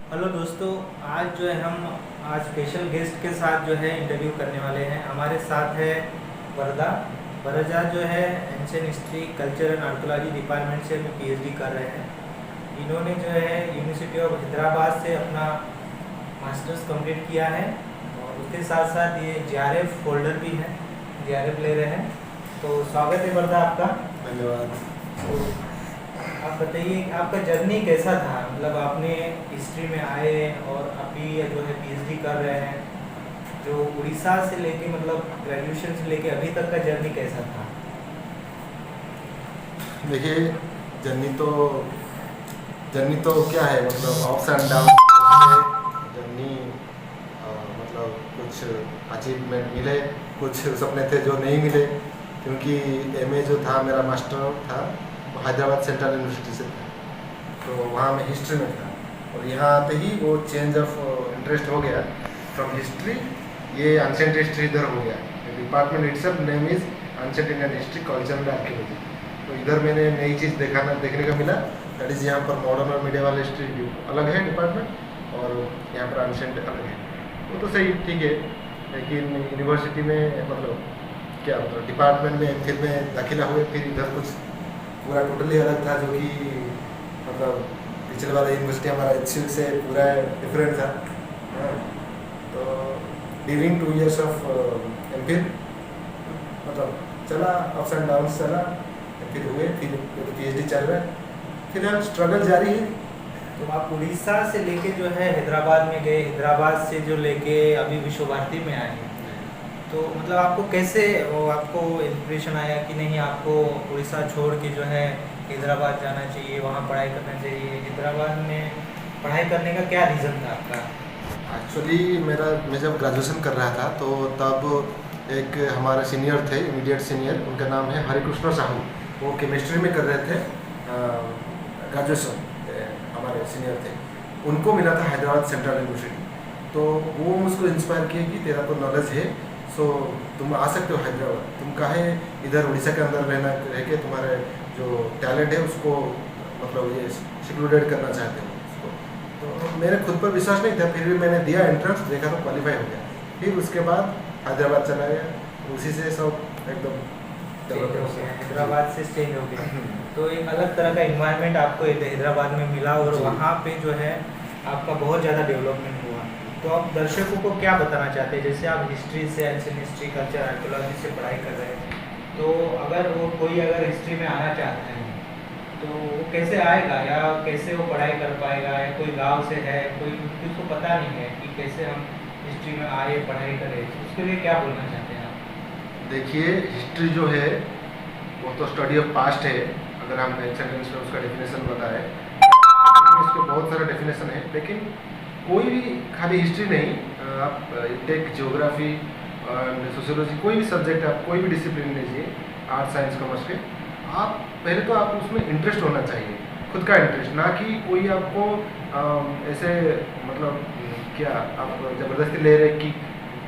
Hello दोस्तों। आज जो है हम आज स्पेशल गेस्ट के साथ जो है इंटरव्यू करने वाले हैं। हमारे साथ है वरदा। वरदा जो है ancient history culture and archaeology department से अभी पीएचडी कर रहे हैं। इन्होंने जो है यूनिवर्सिटी ऑफ हैदराबाद से अपना मास्टर्स कंप्लीट किया है और उसके साथ साथ ये जेआरएफ होल्डर भी हैं, जेआरएफ ले रहे हैं। तो स्वागत है वरदा आपका। धन्यवाद। तो आप बताइए आपका जर्नी कैसा था, मतलब आपने हिस्ट्री में आए और अभी जो है पीएचडी कर रहे हैं, जो उड़ीसा से लेके मतलब ग्रेजुएशन से लेके अभी तक का जर्नी कैसा था? देखिए, जर्नी तो क्या है, मतलब अप्स एंड डाउन जर्नी। मतलब कुछ अचीवमेंट मिले, कुछ सपने थे जो नहीं मिले, क्योंकि एमए जो था, मेरा मास्टर था वो हैदराबाद सेंट्रल यूनिवर्सिटी से था, तो वहाँ मैं हिस्ट्री में था। और यहाँ आते ही वो चेंज ऑफ इंटरेस्ट हो गया फ्रॉम हिस्ट्री, ये एंशिएंट हिस्ट्री इधर हो गया। Department itself name is ancient Indian history culture and archaeology. तो इधर मैंने नई चीज़ देखने का मिला। दैट इज़ यहाँ पर मॉडर्न और मीडिएवल हिस्ट्री अलग है डिपार्टमेंट, और यहाँ पर एंशिएंट अलग है। वो तो सही, ठीक है, लेकिन यूनिवर्सिटी में मतलब क्या, मतलब डिपार्टमेंट में फिर में दाखिला हुए, फिर इधर कुछ पूरा टोटली अलग था, जो कि मतलब पिछले वाला यूनिवर्सिटी हमारा एचसीयू से पूरा डिफरेंट था। हाँ, तो ड्यूरिंग 2 years ऑफ एमफिल मतलब चला, अप्स एंड डाउन चला, फिर हुए, फिर पीएचडी चल रहा है, फिर हम स्ट्रगल जारी है। तो आप उड़ीसा से लेके जो है हैदराबाद में गए, हैदराबाद से जो लेके अभी विश्व भारती में आए हैं, तो मतलब आपको कैसे वो आपको इंस्पिरेशन आया कि नहीं आपको उड़ीसा छोड़ के जो है हैदराबाद जाना चाहिए, वहाँ पढ़ाई करना चाहिए? हैदराबाद में पढ़ाई करने का क्या रीज़न था आपका? एक्चुअली मैं जब ग्रेजुएशन कर रहा था, तो तब एक हमारे सीनियर थे, इमीडिएट सीनियर, उनका नाम है हरिकृष्ण साहू। वो केमिस्ट्री में कर रहे थे ग्रेजुएशन, हमारे सीनियर थे। उनको मिला था हैदराबाद सेंट्रल यूनिवर्सिटी, तो वो मुझको इंस्पायर किए कि तेरा तो नॉलेज है, सो तुम आ सकते हो हैदराबाद, तुम काहे इधर उड़ीसा के अंदर रह के तुम्हारे जो टैलेंट है उसको मतलब ये सिक्लूडेड करना चाहते हो उसको। तो मेरे खुद पर विश्वास नहीं था, फिर भी मैंने दिया एंट्रेंस, देखा तो क्वालिफाई हो गया। फिर उसके बाद हैदराबाद चला गया, उसी से सब एकदम चेंज हो गया, हैदराबाद से चेंज हो गया। तो एक अलग तरह का इन्वायरमेंट आपको हैदराबाद में मिला और जी। वहाँ पे जो है आपका बहुत ज़्यादा डेवलपमेंट हुआ। तो आप दर्शकों को क्या बताना चाहते हैं, जैसे आप हिस्ट्री से, एंशिएंट हिस्ट्री कल्चर आर्कियोलॉजी से पढ़ाई कर रहे हैं, तो अगर वो कोई अगर हिस्ट्री में आना चाहता है तो वो कैसे आएगा, या कैसे वो पढ़ाई कर पाएगा, या कोई गांव से है, कोई किसको पता नहीं है कि कैसे हम हिस्ट्री में आए पढ़ाई करें, तो उसके लिए क्या बोलना चाहते हैं आप? देखिए, हिस्ट्री जो है वो तो स्टडी ऑफ पास्ट है। अगर हम एक सेंटेंस में उसका डेफिनेशन बताएं, इसके बहुत सारा डेफिनेशन है, लेकिन कोई भी खाली हिस्ट्री नहीं, आप टेक जियोग्राफी और सोशियोलॉजी, कोई भी सब्जेक्ट, आप कोई भी डिसिप्लिन लीजिए, आर्ट साइंस कॉमर्स के, आप पहले तो आप उसमें इंटरेस्ट होना चाहिए, खुद का इंटरेस्ट, ना कि कोई आपको ऐसे मतलब क्या आप ज़बरदस्ती ले रहे कि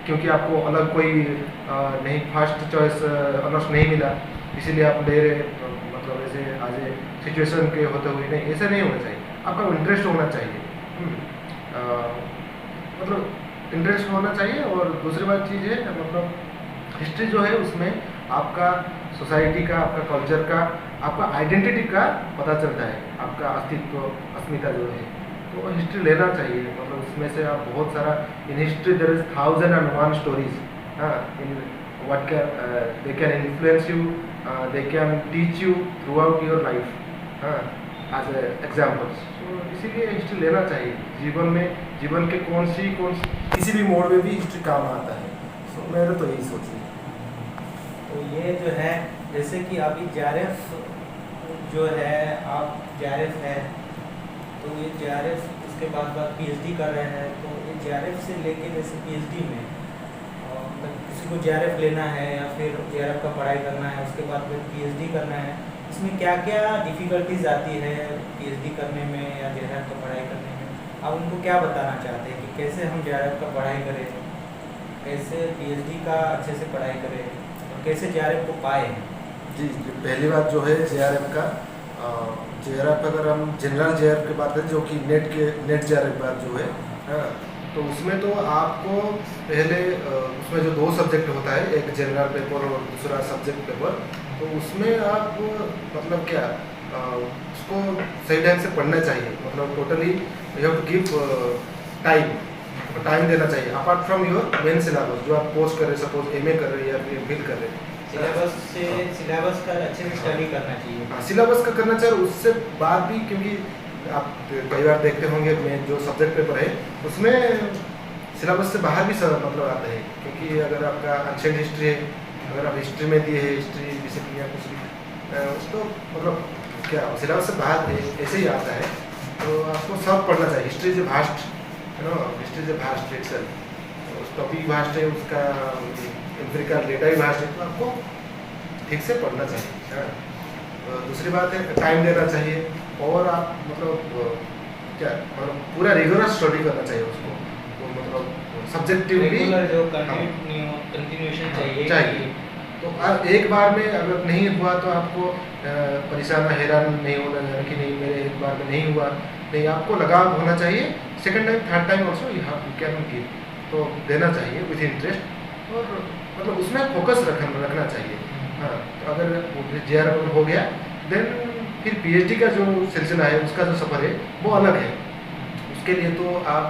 क्योंकि आपको अलग कोई नहीं, फर्स्ट चॉइस ऑनर्स नहीं मिला इसीलिए आप ले रहे, मतलब ऐसे आज सिचुएशन के होते हुए, नहीं, ऐसा नहीं होना चाहिए। आपका इंटरेस्ट होना चाहिए, मतलब इंटरेस्ट होना चाहिए। और दूसरी बात चीज़ है, मतलब हिस्ट्री जो है उसमें आपका सोसाइटी का, आपका कल्चर का, आपका आइडेंटिटी का पता चलता है, आपका अस्तित्व, अस्मिता जो है, तो हिस्ट्री लेना चाहिए। मतलब उसमें से आप बहुत सारा, in history there is 1001 stories. हाँ, in what can they can influence you, they can teach you throughout your life, हाँ, एज एग्जाम्पल्स। तो इसीलिए हिस्ट्री लेना चाहिए जीवन में, जीवन के किसी भी मोड़ में भी हिस्ट्री काम आता है। सो मेरा तो यही सोच है। तो ये जो है, जैसे कि अभी जेआरएफ जो है, आप जेआरएफ है, तो ये जेआरएफ उसके बाद पीएचडी कर रहे हैं, तो ये जेआरएफ से लेके जैसे पीएचडी में मतलब किसी को जेआरएफ लेना है या फिर जेआरएफ का पढ़ाई करना है, उसके बाद फिर पीएचडी करना है, इसमें क्या क्या डिफ़िकल्टीज आती है पीएचडी करने में या जेआरएफ का पढ़ाई करने में? आप उनको क्या बताना चाहते हैं कि कैसे हम जेआरएफ का पढ़ाई करें, कैसे पीएचडी का अच्छे से पढ़ाई करें और कैसे जेआरएफ को पाए? जी, पहली बात जो है जेआरएफ का, JRF अगर हम जनरल JRF की बात करें जो कि नेट JRF की बात जो है, हाँ, तो उसमें तो आपको पहले उसमें जो 2 सब्जेक्ट होता है, एक जनरल पेपर और दूसरा सब्जेक्ट पेपर, तो उसमें आप मतलब क्या उसको सही ढंग से पढ़ना चाहिए, मतलब totally you have to give time देना चाहिए apart from your main syllabus जो आप कोर्स कर रहे हैं, सपोज MA कर रहे हैं या फिर MPhil कर रहे हैं। सिलेबस का अच्छे से स्टडी करना चाहिए। सिलेबस का करना चाहिए, उससे बाद भी, क्योंकि आप कई बार देखते होंगे मैं जो सब्जेक्ट पेपर है उसमें सिलेबस से बाहर भी मतलब आते हैं, क्योंकि अगर आपका एंशिएंट हिस्ट्री है, अगर आप हिस्ट्री में दिए है, हिस्ट्री डिसिप्लिन या कुछ भी उसको मतलब क्या सिलेबस से बाहर ऐसे ही आता है, तो आपको सब पढ़ना चाहिए। हिस्ट्री इज भास्ट, है ना, हिस्ट्री इज भास्ट इटसेल्फ, उस टॉपिक भास्ट है, उसका एम्पिरिकल डेटा ही भास्ट है, तो आपको ठीक से पढ़ना चाहिए। दूसरी बात है टाइम देना चाहिए, और आप मतलब क्या मतलब पूरा रिगोरस स्टडी करना चाहिए उसको, तो मतलब सब्जेक्टिव भी रेगुलर जो कंटिन्यूएशन चाहिए। तो एक बार में अगर नहीं हुआ तो आपको परेशान हैरान नहीं होना कि नहीं मेरे एक बार में नहीं हुआ, नहीं, आपको लगाव होना चाहिए। Second time third time also you can give, तो देना चाहिए विथ इंटरेस्ट, और मतलब उसमें फोकस रखना चाहिए। हाँ, तो अगर JRF हो गया देन फिर PhD का जो सिलसिला है, उसका जो सफ़र है वो अलग है। उसके लिए तो आप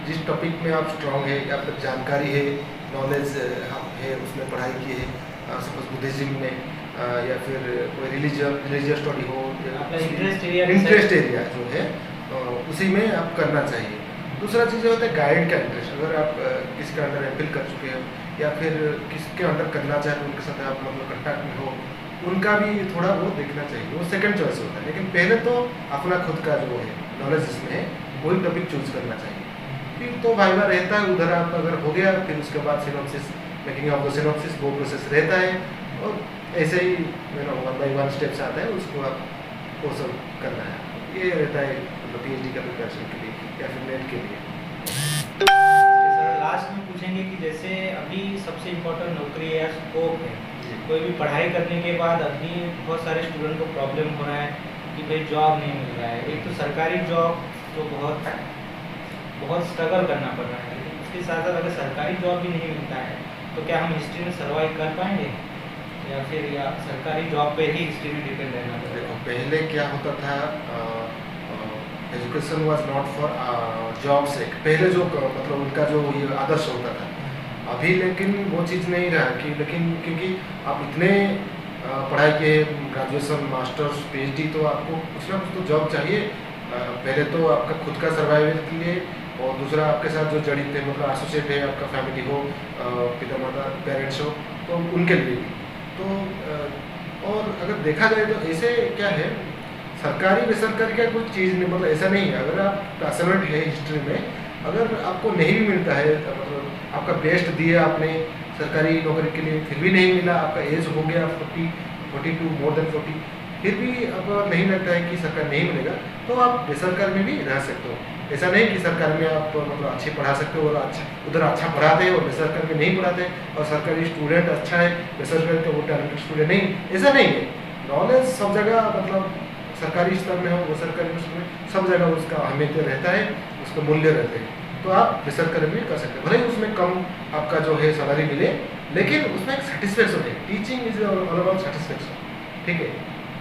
जिस टॉपिक में आप स्ट्रांग है, या फिर जानकारी है, नॉलेज है, उसमें पढ़ाई की है, सपोज बुद्धिज्म में, या फिर कोई रिलीजियस स्टडी हो, इंटरेस्ट एरिया जो है उसी में आप करना चाहिए। दूसरा चीज़ होता है गाइड का इंटरेस्ट, अगर आप किसी के अंडर MPhil कर चुके हो या फिर किसके अंडर करना चाहें, उनके साथ आप मतलब कंटैक्ट में हो, उनका भी थोड़ा वो देखना चाहिए, वो सेकंड चॉइस होता है। लेकिन पहले तो अपना खुद का जो है नॉलेज जिसमें है वही टॉपिक चूज करना चाहिए। फिर तो वाइवा रहता है, उधर आप अगर हो गया फिर उसके बाद synopsis, making of the synopsis, वो प्रोसेस रहता है, और ऐसे ही 1 by 1 स्टेप्स आता है, उसको आप वो सब करना है। ये रहता है मतलब PhD का प्रिपरेशन के लिए या फिर नेट के लिए। सर लास्ट में पूछेंगे कि जैसे अभी सबसे इम्पोर्टेंट नौकरी है, स्कोप है, कोई भी पढ़ाई करने के बाद अभी बहुत सारे स्टूडेंट को प्रॉब्लम हो रहा है कि भाई जॉब नहीं मिल रहा है। एक तो सरकारी जॉब तो बहुत स्ट्रगल करना पड़ रहा है, लेकिन उसके साथ साथ अगर सरकारी जॉब भी नहीं मिलता है तो क्या हम हिस्ट्री में सर्वाइव कर पाएंगे, या फिर सरकारी जॉब पे ही हिस्ट्री में डिपेंड रहना पड़ेगा? पहले क्या होता था, education was not for job से, पहले जो मतलब उनका जो ये आदर्श होता था। अभी लेकिन वो चीज़ नहीं रहा कि, लेकिन क्योंकि आप इतने पढ़ाई के ग्रेजुएशन, मास्टर्स, PhD, तो आपको कुछ ना कुछ तो जॉब चाहिए। पहले तो आपका खुद का सर्वाइवल के लिए, और दूसरा आपके साथ जो जड़ित है मतलब एसोसिएट है, आपका फैमिली हो, पिता माता पेरेंट्स हो, तो उनके लिए भी तो और अगर देखा जाए तो ऐसे क्या है, सरकारी बेसरकारी का कोई चीज़ नहीं, मतलब ऐसा नहीं है। अगर आप पैशनेट है हिस्ट्री में, अगर आपको नहीं भी मिलता है, मतलब आपका बेस्ट दिया आपने सरकारी नौकरी के लिए, फिर भी नहीं मिला, आपका एज हो गया 42 मोर देन 40, फिर भी आपको नहीं लगता है कि सरकार नहीं मिलेगा, तो आप बेसरकारी में भी रह सकते हो। ऐसा नहीं कि सरकार में आप मतलब अच्छे पढ़ा सकते हो और उधर अच्छा पढ़ाते हैं और बेसरकारी में नहीं पढ़ाते, और सरकारी स्टूडेंट अच्छा है, बेसरकारी का वो टैलेंटेड स्टूडेंट नहीं, ऐसा नहीं है। नॉलेज सब जगह मतलब सरकारी स्तर में हो, वो सरकारी स्तर में, सब जगह उसका अहमियत रहता है, उसका मूल्य रहते हैं। तो आप बेसरकारी में कर सकते हैं, भले ही उसमें कम आपका जो है सैलरी मिले, लेकिन उसमें एक सेटिस्फेक्शन है। Teaching is all about satisfaction, ठीक है,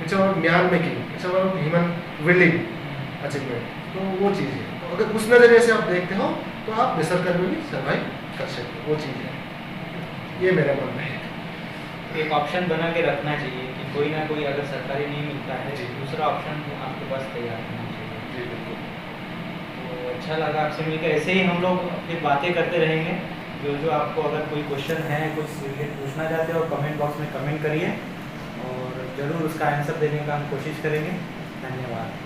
इट्स अबाउट ज्ञान making, it's about human willing achievement, तो वो चीज़ है। तो अगर उस नज़रिए से आप देखते हो तो आप बेसरकारी में भी सर्वाइव कर सकते हो, वो चीज़ है, ये मेरा मानना है। एक ऑप्शन बना के रखना चाहिए कि कोई ना कोई अगर सरकारी नहीं मिलता है, दूसरा ऑप्शन आपके पास तैयार होना चाहिए। जी बिल्कुल। तो अच्छा लगा आपसे मिलकर, ऐसे ही हम लोग फिर बातें करते रहेंगे। जो आपको अगर कोई क्वेश्चन है, कुछ पूछना चाहते हो, कमेंट बॉक्स में कमेंट करिए, और ज़रूर उसका आंसर देने का हम कोशिश करेंगे। धन्यवाद।